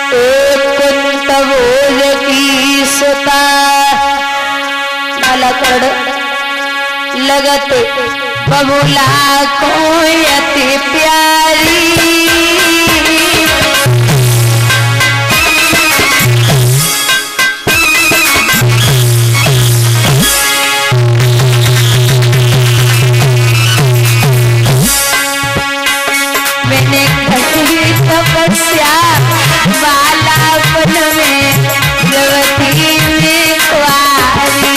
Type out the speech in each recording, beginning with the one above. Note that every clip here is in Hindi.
कुंत भोज की सुता कर्ण लगत बबुला को अति प्यारी मैंने कही तपस्या बालापन में जवती में कुआरी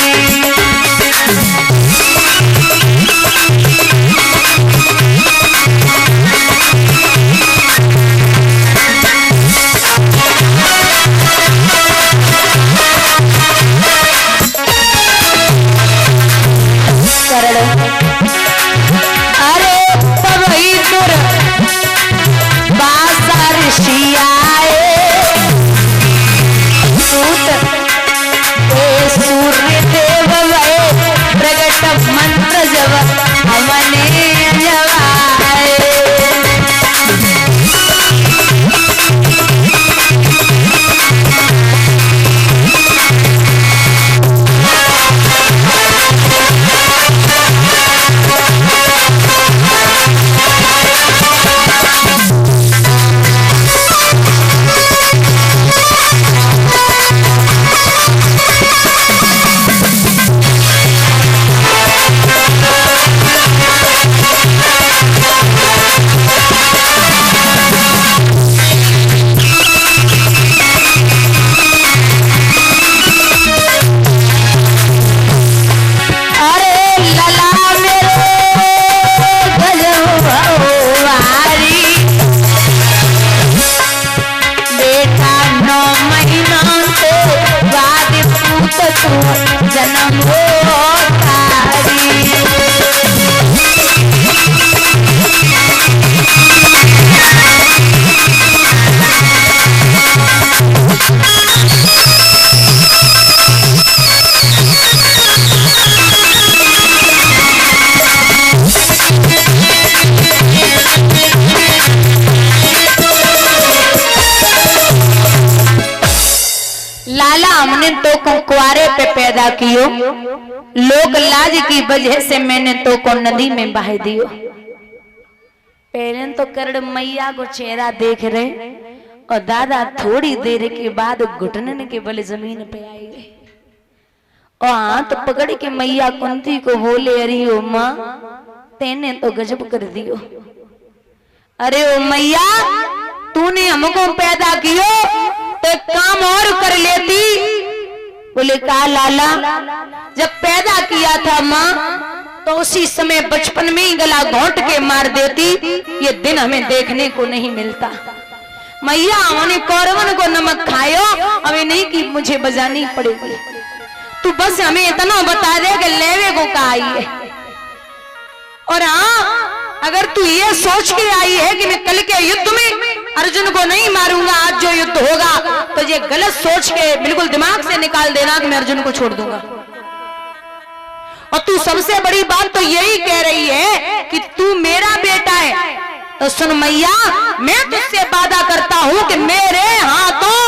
मंत्र जब हमने जवाए जन्म हो तारी लाला हमने तो कुंवारे पे पैदा कियो, लोक लाज की वजह से मैंने तो को नदी में बहा दियो। पहले तो कर्ण मैया को चेहरा देख रहे और दादा थोड़ी देर के बाद घुटने के बल जमीन पे आई गए और हाथ पकड़ के मैया कुंती को बोले, अरे ओ माँ तेने तो गजब कर दियो। अरे ओ मैया तूने हमको पैदा कियो तो एक काम और कर लेती। बोले का लाला, जब पैदा किया था माँ तो उसी समय बचपन में ही गला घोंट के मार देती, ये दिन हमें देखने को नहीं मिलता। मैया हमने कौरवन को नमक खायो, हमें नहीं कि मुझे बजानी पड़ेगी। तू बस हमें इतना बता दे कि लेवे को का आई है। और हाँ, अगर तू ये सोच के आई है कि मैं कल के युद्ध में अर्जुन को नहीं मारूंगा, आज जो युद्ध होगा, तो ये गलत सोच के बिल्कुल दिमाग से निकाल देना कि मैं अर्जुन को छोड़ दूंगा। और तू सबसे बड़ी बात तो यही कह रही है कि तू मेरा बेटा है, तो सुन मैया, मैं तुझसे वादा करता हूं कि मेरे हाथों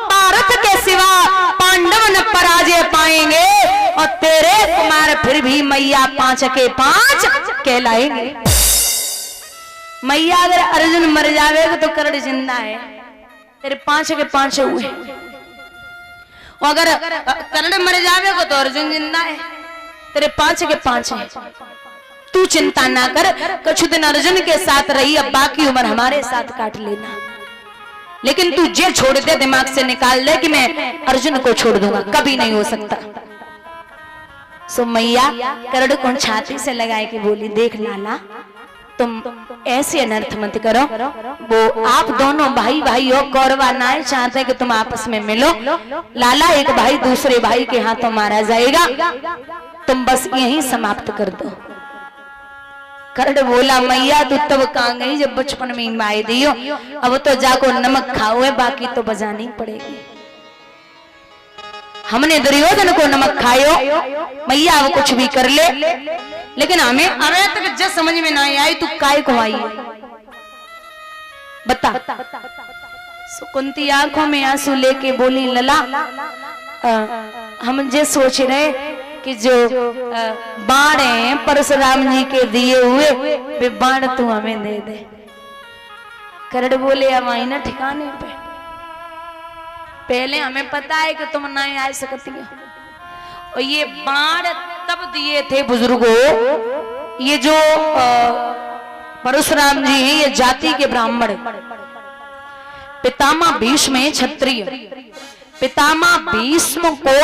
भारत के सिवा पांडव न पराजय पाएंगे और तेरे कुमार फिर भी मैया 5 के 5 कहलाएंगे। मैया अगर अर्जुन मर जाएगा तो कर्ण जिंदा है, तेरे 5 के 5 हुए। और अगर कर्ण मर जाएगा तो अर्जुन जिंदा है, तेरे 5 के 5 है। तू चिंता ना कर, कुछ दिन अर्जुन के साथ रही, अब बाकी उम्र हमारे साथ काट लेना। लेकिन तू जे छोड़ दे, दिमाग से निकाल दे कि मैं अर्जुन को छोड़ दूंगा, कभी नहीं हो सकता। सो मैया कर्ण को छाती से लगाए के बोली, देख लाला तुम ऐसे अनर्थ मत करो, वो आप दोनों भाई भाई हो, कौरवा ना चाहते कि तुम आपस में मिलो। लाला एक भाई दूसरे भाई के हाथों मारा जाएगा, तुम बस यहीं समाप्त कर दो। कर्ण बोला, मैया तू तब कहाँ गई जब बचपन में माए दियो, अब तो जाको नमक खाओ है, बाकी तो बजानी पड़ेगी। हमने दुर्योधन को नमक खायो, मैया अब कुछ भी कर ले, लेकिन हमें तक जब समझ में ना आई तू काय को आई है, बता। कुंती आंखों में आंसू लेके बोली, लला हम ये सोच रहे कि जो बाण है परशुराम जी के दिए हुए वे बाण तू हमें दे दे। करण बोले, अब आई ना ठिकाने पे, पहले हमें पता है कि तुम नहीं आ सकती हो। और ये बाण तब दिए थे बुजुर्गों, ये जो परशुराम जी हैं ये जाति के ब्राह्मण, पितामह भीष्म है क्षत्रिय। पितामह भीष्म को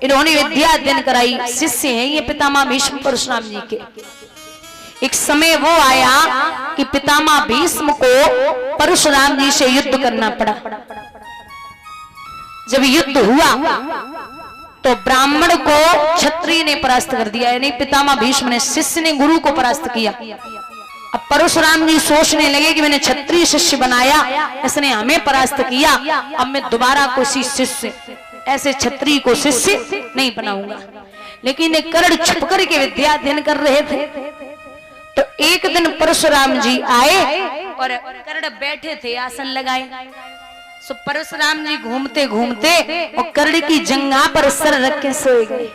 इन्होंने विद्या अध्ययन कराई, शिष्य हैं ये पितामह भीष्म परशुराम जी के। एक समय वो आया कि पितामह भीष्म को परशुराम जी से युद्ध करना पड़ा। जब युद्ध हुआ तो ब्राह्मण को क्षत्रिय ने परास्त कर दिया, यानी पितामह भीष्म ने, शिष्य ने गुरु को परास्त किया। अब परशुराम जी सोचने लगे कि मैंने क्षत्रिय शिष्य बनाया, इसने हमें परास्त किया, अब मैं दोबारा कोई शिष्य ऐसे क्षत्रिय को शिष्य नहीं बनाऊंगा। लेकिन कर्ण छुप करके विद्या अध्ययन कर रहे थे। तो एक दिन परशुराम जी आए और कर्ण बैठे थे, आसन लगाए। सो परशुराम जी घूमते घूमते और कर्ण की जंघा पर सर रख के सोए गए।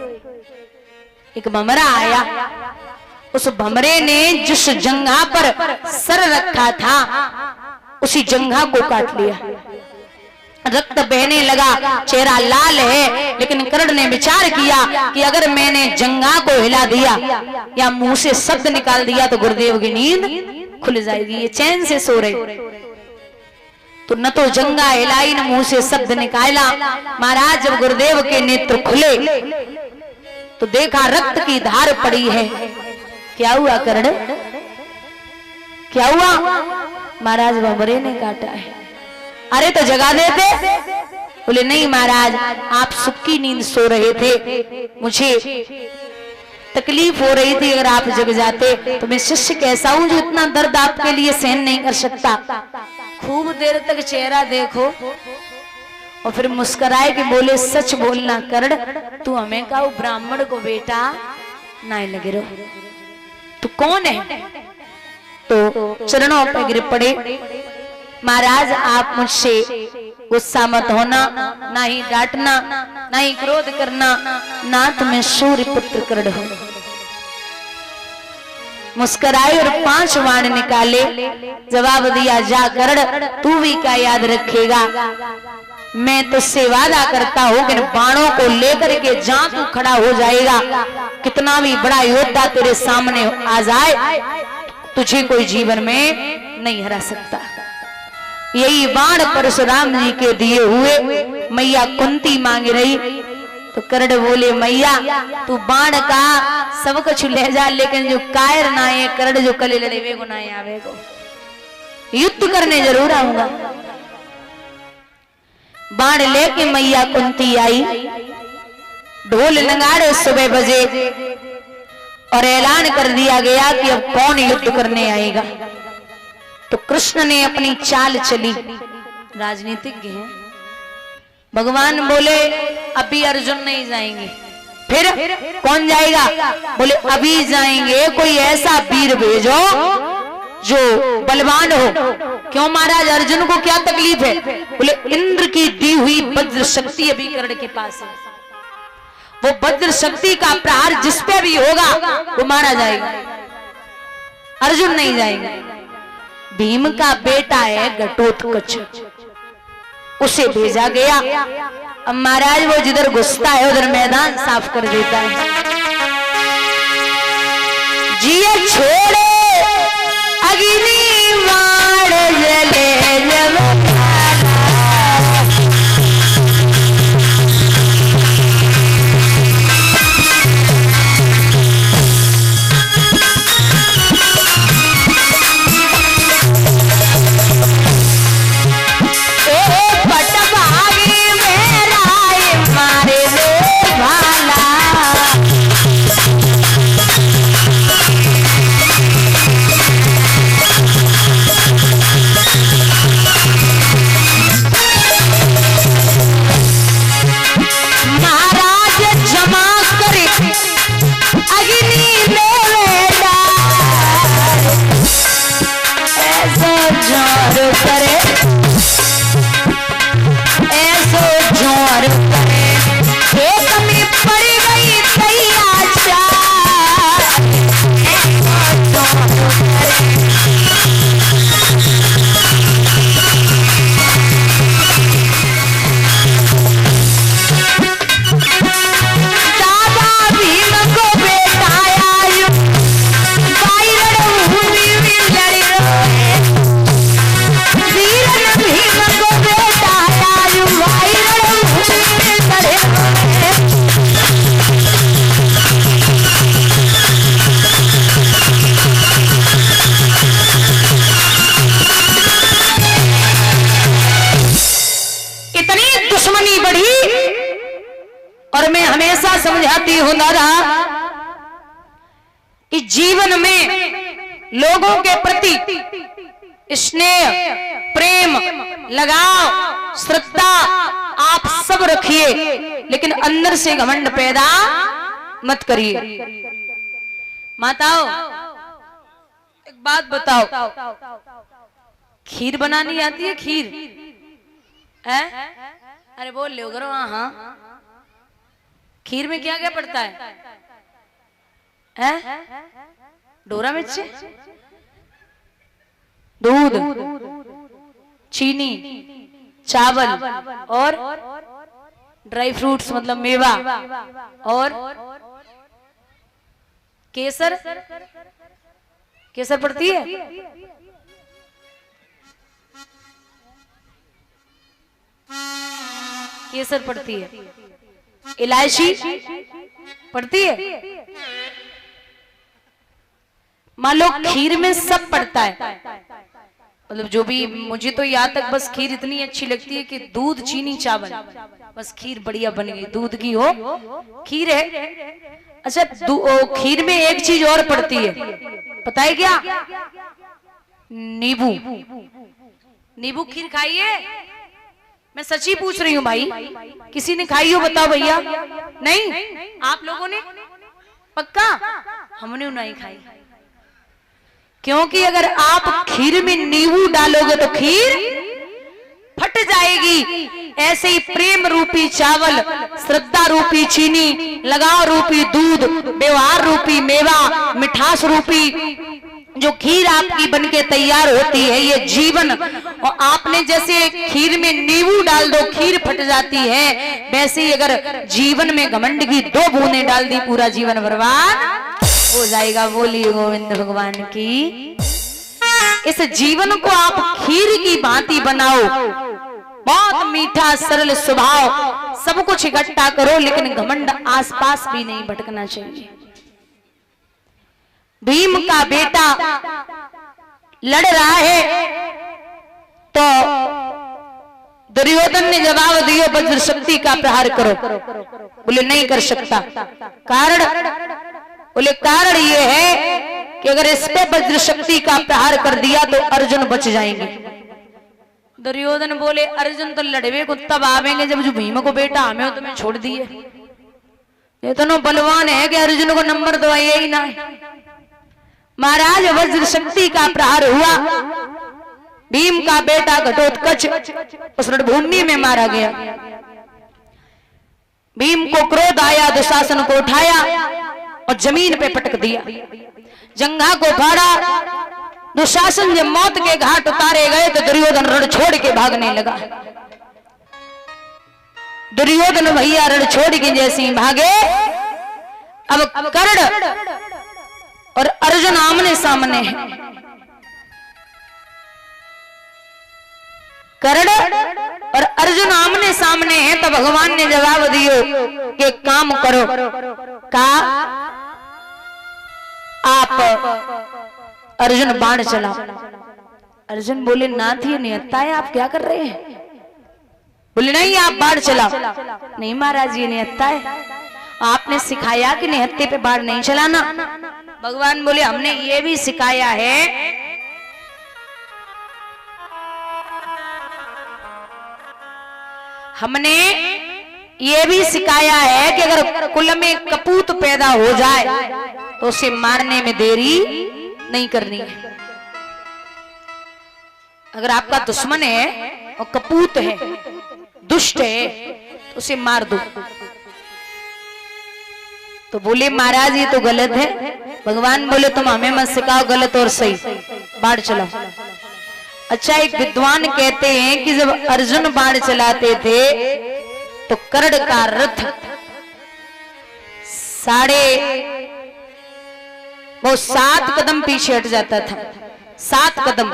एक भमरा आया, उस भमरे ने जिस जंघा पर सर रखा था उसी जंघा को काट लिया। रक्त बहने लगा, चेहरा लाल है। लेकिन कर्ण ने विचार किया कि अगर मैंने जंघा को हिला दिया या मुंह से शब्द निकाल दिया तो गुरुदेव की नींद खुल जाएगी, ये चैन से सो रहे। तो न तो जंघा हिलाई न मुंह से शब्द निकाला। महाराज जब गुरुदेव के नेत्र खुले तो देखा रक्त की धार पड़ी है। क्या हुआ कर्ण, क्या हुआ? महाराज भमरे ने काटा है। अरे तो जगा देते। बोले नहीं महाराज, आप सुख की नींद सो रहे थे, मुझे तकलीफ हो रही थी, अगर आप जग जाते तो मैं शिष्य कैसा हूं जो इतना दर्द आपके लिए सहन नहीं कर सकता। खूब देर तक चेहरा देखो और फिर मुस्कुराए कि बोले, सच बोलना कर्ण, तू हमें कहा ब्राह्मण को बेटा नहीं लगे रहो, तू कौन है? तो चरणों पर गिर पड़े। महाराज आप मुझसे गुस्सा मत होना, ना ही डांटना, ना ही क्रोध करना, ना तुम्हें सूर्य पुत्र कर्ण हो। मुस्कुराए और 5 बाण निकाले, जवाब दिया, जा कर्ण, तू भी क्या याद रखेगा, मैं तुझसे वादा करता हूं कि बाणों को लेकर के जहां तू खड़ा हो जाएगा, कितना भी बड़ा योद्धा तेरे सामने आ जाए, तुझे कोई जीवन में नहीं हरा सकता। यही बाण परशुराम जी के दिए हुए मैया कुंती मांग रही। तो कर्ण बोले, मैया तू बाण का सब कुछ ले जा, लेकिन जो कायर ना है कर्ण, जो कले लड़े वे को ना आवेगो, युद्ध करने जरूर आऊंगा। बाण लेके मैया कुंती आई। ढोल नगाड़े सुबह बजे और ऐलान कर दिया गया कि अब कौन युद्ध करने आएगा। तो कृष्ण ने अपनी चाल चली, राजनीतिज्ञ हैं। भगवान बोले अभी अर्जुन नहीं जाएंगे। फिर कौन जाएगा? बोले अभी जाएंगे, कोई ऐसा वीर भेजो जो बलवान हो। क्यों महाराज, अर्जुन को क्या तकलीफ है? बोले इंद्र की दी हुई वज्र शक्ति अभी कर्ण के पास है, वो वज्र शक्ति का प्रहार जिस पे भी होगा वो मारा जाएगा, अर्जुन नहीं जाएगा। भीम का बेटा है घटोत्कच, उसे भेजा गया। अब महाराज वो जिधर घुसता है उधर मैदान साफ कर देता है। जिए छोड़े अग्नि बाण जले जब बढ़ी। और मैं हमेशा समझाती हूं दादा कि जीवन में लोगों के प्रति स्नेह, प्रेम, लगाव, श्रद्धा आप सब रखिए, लेकिन अंदर से घमंड पैदा मत करिए। माताओं, एक बात बताओ, खीर बनानी आती है? खीर है? अरे बोल ले करो। हाँ, खीर में क्या क्या पड़ता है? डोरा मिर्च, दूध, चीनी, चावल और ड्राई फ्रूट्स मतलब मेवा और केसर। केसर पड़ती है? केसर पड़ती है। इलायची पड़ती है। मान लो खीर में सब पड़ता है, मतलब जो भी, मुझे तो यहाँ तक बस खीर इतनी अच्छी लगती है कि दूध, चीनी, चावल, बस खीर बढ़िया बन गई, दूध की हो खीर है। अच्छा, खीर में एक चीज और पड़ती है, पता है क्या? नींबू। नींबू खीर खाई है? मैं सच्ची पूछ रही हूँ भाई, किसी ने खाई हो? बताओ भैया। नहीं? आप लोगों ने? पक्का? हमने नहीं खाई, क्योंकि अगर आप खीर में नींबू डालोगे तो खीर फट जाएगी। ऐसे ही प्रेम रूपी चावल, श्रद्धा रूपी चीनी, लगाव रूपी दूध, व्यवहार रूपी मेवा, मिठास रूपी जो खीर आपकी बनके तैयार होती है, ये जीवन। और आपने जैसे खीर में नींबू डाल दो खीर फट जाती है, वैसे ही अगर जीवन में घमंड की 2 बूंदें डाल दी, पूरा जीवन बर्बाद हो जाएगा। बोलिए गोविंद भगवान की। इस जीवन को आप खीर की भांति बनाओ, बहुत मीठा सरल स्वभाव, सब कुछ इकट्ठा करो, लेकिन घमंड आसपास भी नहीं भटकना चाहिए। भीम का बेटा लड़ रहा है तो दुर्योधन ने जवाब दिया, वज्र शक्ति का प्रहार करो। बोले नहीं कर सकता। कारण? बोले कारण ये है कि अगर इस पे वज्र शक्ति का प्रहार कर दिया तो अर्जुन बच जाएंगे। दुर्योधन बोले अर्जुन तो लड़वे को तब आवेंगे जब जो भीम को बेटा हमें तुम्हें छोड़ दिए। इतना बलवान है कि अर्जुन को नंबर दो ही ना। महाराज वज्र शक्ति का प्रहार हुआ, भीम का बेटा घटोत्कच उस रणभूमि में मारा गया। भीम को क्रोध आया, दुशासन को उठाया और जमीन पे पटक दिया, जंघा को फाड़ा। दुशासन जब मौत के घाट उतारे गए तो दुर्योधन रण छोड़ के भागने लगा। दुर्योधन भैया रण छोड़ के जैसे ही भागे, अब कर्ण और अर्जुन आमने सामने है। कर्ण और अर्जुन आमने सामने हैं, तो भगवान ने जवाब दियो कि काम करो। का आप अर्जुन बाण चलाओ। अर्जुन बोले नाथ ये निहत्ता है, आप क्या कर रहे हैं? बोले नहीं आप बाण चलाओ। नहीं महाराज ये निहत्ता है, आपने सिखाया कि निहत्ते पे बाण नहीं चलाना। भगवान बोले हमने ये भी सिखाया है कि अगर कुल में कपूत पैदा हो जाए तो उसे मारने में देरी नहीं करनी है। अगर आपका दुश्मन है और कपूत है, दुष्ट है, तो उसे मार दो। तो बोले महाराज ये तो गलत है। भगवान बोले तुम हमें मत सिखाओ गलत और सही, बाण चलाओ। अच्छा, एक विद्वान कहते हैं कि जब अर्जुन बाण चलाते थे तो कर्ण का रथ वो 7 कदम पीछे हट जाता था, 7 कदम।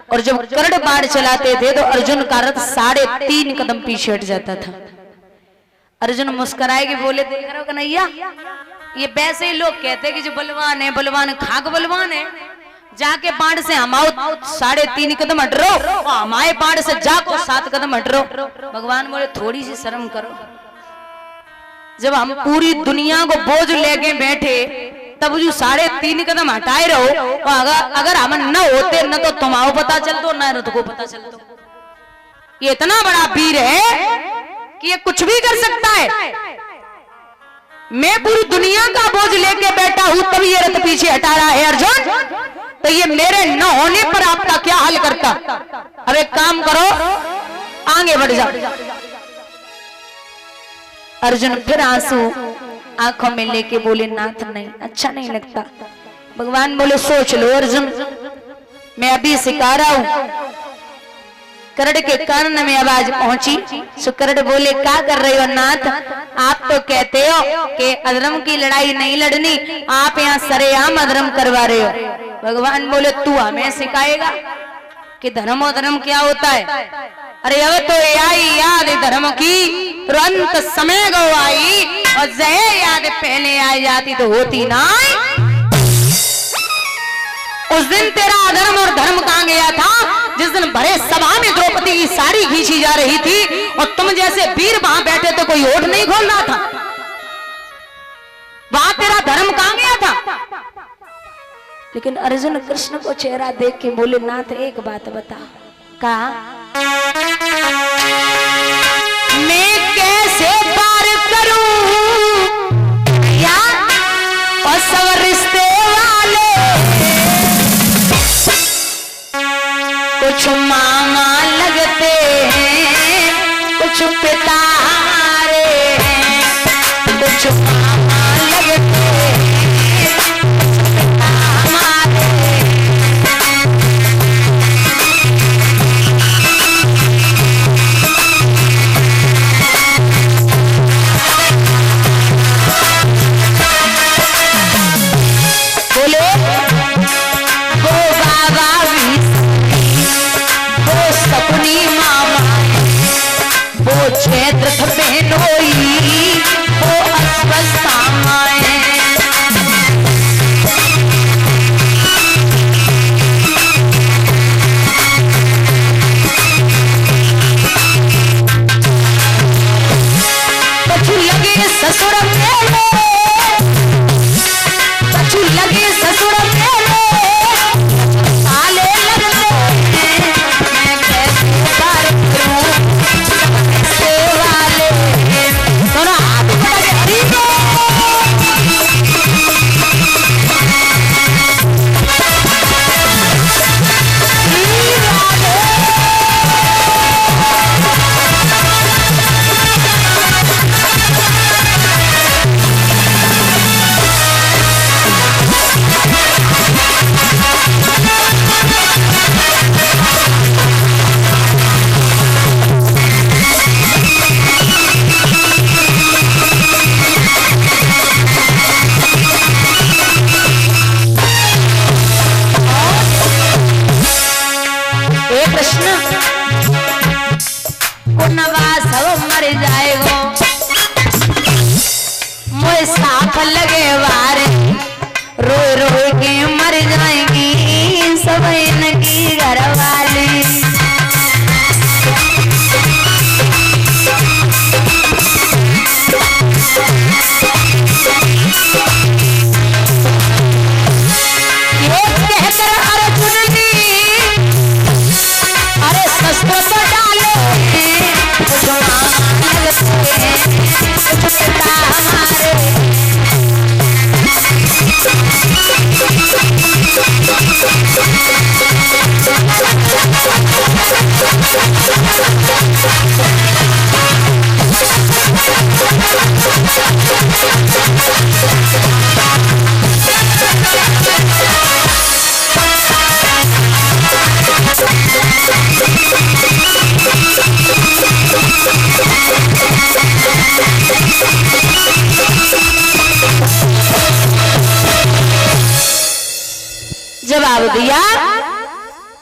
और जब कर्ण बाण चलाते थे तो अर्जुन का रथ 3.5 कदम पीछे हट जाता था। अर्जुन मुस्कुराए के बोले देख रहे हो कन्हैया, ये वैसे ही लोग कहते हैं कि जो बलवान है बलवान, खाक बलवान है, जाके पांड से हम आओ 3.5 कदम हट रहो, हमारे पांड से जाको 7 कदम हट रहो। भगवान बोले थोड़ी सी शर्म करो, जब हम पूरी दुनिया को बोझ लेके बैठे तब जो 3.5 कदम हटाए रहो, अगर हम न होते न तो तुम्हारो पता चलतो न रथ को पता चलतो। ये इतना बड़ा वीर है कि ये कुछ भी कर सकता है। मैं पूरी दुनिया का बोझ लेके बैठा हूं तब ये रथ पीछे हटा रहा है अर्जुन, तो ये मेरे न होने पर आपका क्या हाल करता। अब एक काम करो, आगे बढ़ जाओ। अर्जुन फिर आंसू आंखों में लेके बोले नाथ नहीं, अच्छा नहीं लगता। भगवान बोले सोच लो अर्जुन, मैं अभी सिखा रहा हूं। कर्ण के कान में आवाज पहुंची, सो कर्ण बोले क्या कर रहे हो नाथ, आप तो कहते हो कि अधर्म की लड़ाई नहीं लड़नी, आप यहाँ सरेआम अधर्म करवा रहे हो। भगवान बोले तू हमें सिखाएगा कि धर्म और धर्म क्या होता है। अरे अब तो आई याद धर्म की तुरंत समय गो आई, और जय याद पहले आई जाती तो होती ना। उस दिन तेरा अधर्म और धर्म कहां गया था, जिस दिन भरे सभा में द्रौपदी की साड़ी खींची जा रही थी और तुम जैसे वीर वहां बैठे तो कोई ओट नहीं खोल रहा था। वहां तेरा धर्म कहां गया था। लेकिन अर्जुन कृष्ण को चेहरा देख के बोले नाथ एक बात बता, कहा मैं कैसे पार करूं या और सब रिश्ते वाले, कुछ मामा लगते हैं, कुछ पिता रे, कुछ मामा लगते हैं, पिता हमारे। बोलो वो बाबा भी, वो सपनी मामा, वो क्षेत्र बहनोई, वो अस्वस्थामाएं। कछु लगे ससुर मेरे, कछु लगे ससुर मेरे, साले लगते हैं, मैं कैसे पार करूं से वाले। दोनों हाथ बढ़ा के हरी को मर जाएगो, मुझे साफ लगे वारे, रोए रोए के मर जाएंगी सब इनकी घरवाली। ये कहकर अर्जुन ने अरे शस्त्र तो डाले, कुछ मामा लगते हैं, कुछ पिता हमारे। जवाब दिया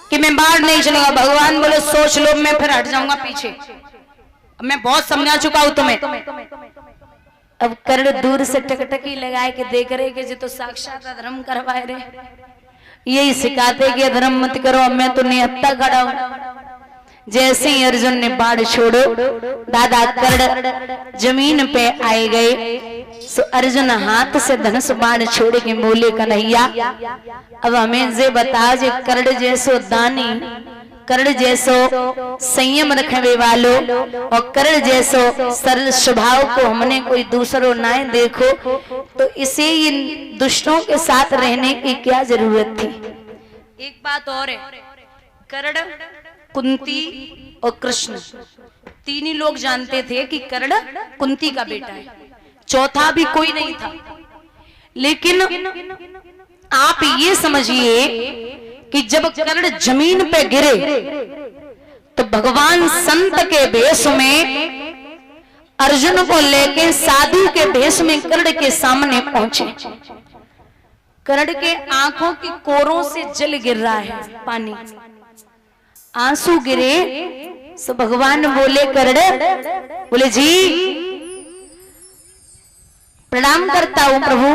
कि मैं बाहर नहीं चलूंगा। भगवान बोले सोच लो, मैं फिर हट जाऊंगा पीछे, मैं बहुत समझा चुका हूं तुम्हें। अब कर्ण दूर से टकटकी लगाए के देख रहे कि जो तो साक्षात धर्म करवाए रहे, यही सिखाते कि अधर्म मत करो, अब मैं तो निहत्था खड़ा हूं। जैसे ही अर्जुन ने बाण छोड़ो, दादा कर्ण जमीन पे आए गए। सो अर्जुन हाथ से धनुष बाण छोड़ के बोले, कन्हैया अब हमें जे बता, जे कर्ण जैसो दानी, कर्ण जैसो संयम रखने वालों और कर्ण जैसो सरल स्वभाव को हमने कोई दूसरो ना देखो, तो इसे इन दुष्टों के साथ रहने की क्या जरूरत थी। एक बात और है, कर्ण, कुंती और कृष्ण तीन ही लोग जानते थे कि कर्ण कुंती का बेटा है, चौथा भी कोई नहीं था। लेकिन आप ये समझिए कि जब कर्ण जमीन पे गिरे तो भगवान संत के भेष में अर्जुन को लेके साधु के भेष में कर्ण के सामने पहुंचे। कर्ण के आंखों की कोरों से जल गिर रहा है, पानी आंसू गिरे। सो भगवान बोले, कर्ण बोले जी प्रणाम करता हूं प्रभु,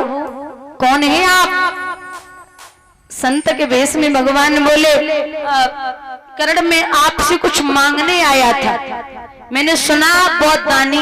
कौन है आप। संत के भेष में भगवान बोले, कर्ण मैं आपसे कुछ मांगने आया था, मैंने सुना आप बहुत दानी